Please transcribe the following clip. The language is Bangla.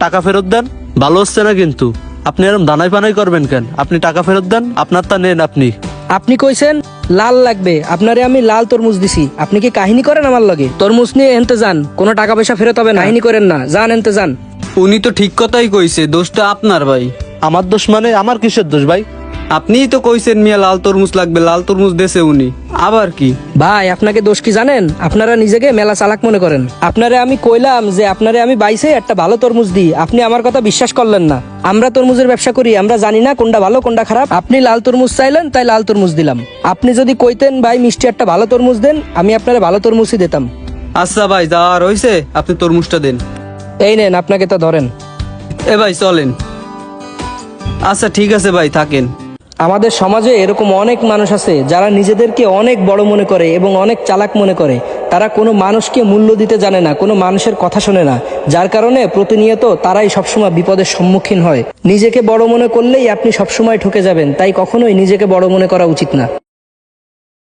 টাকা ফেরত দেন। ভালো হচ্ছে না কিন্তু। আপনি এরকম দানাই পানাই করবেন কেন? আপনি টাকা ফেরত দেন, আপনার তা নেন আপনি। আপনি কইছেন লাল লাগবে, আপনারে আমি লাল তরমুজ দিছি। আপনি কি কাহিনী করেন আমার লগে? তরমুজ নিয়ে এনতে যান, কোনো টাকা পয়সা ফেরত হবে না। কাহিনী করেন না, যান এনতে যান। উনি তো ঠিক কথাই কইছে, দোষটা আপনার ভাই। আমার দোষ মানে? আমার কিসের দোষ ভাই? আপনিই তো কইছেন মিয়া লাল তরমুজ লাগবে, লাল তরমুজ দেছে উনি। আবার কি? ভাই আপনাকে দোষ কি জানেন? আপনারা নিজেকে মেলা চালাক মনে করেন। আপনারে আমি কইলাম যে আপনারে আমি বাইসে একটা ভালো তরমুজ দিই, আপনি আমার কথা বিশ্বাস করলেন না। আমরা তরমুজের ব্যবসা করি, আমরা জানি না কোনটা ভালো কোনটা খারাপ। আপনি লাল তরমুজ চাইলেন তাই লাল তরমুজ দিলাম। আপনি যদি কইতেন ভাই মিষ্টি একটা ভালো তরমুজ দেন, আমি আপনারে ভালো তরমুজই দিতাম। আচ্ছা ভাই, যা আর হইছে আপনি তরমুজটা দেন। এই নেন, আপনাকে তো ধরেন। এ ভাই চলেন। আচ্ছা ঠিক আছে ভাই, থাকেন। আমাদের সমাজে এরকম অনেক মানুষ আছে যারা নিজেদেরকে অনেক বড় মনে করে এবং অনেক চালাক মনে করে। তারা কোনো মানুষকে মূল্য দিতে জানে না, কোনো মানুষের কথা শোনে না, যার কারণে প্রতিনিয়ত তারাই সবসময় বিপদের সম্মুখীন হয়। নিজেকে বড় মনে করলেই আপনি সবসময় ঠকে যাবেন, তাই কখনোই নিজেকে বড় মনে করা উচিত না।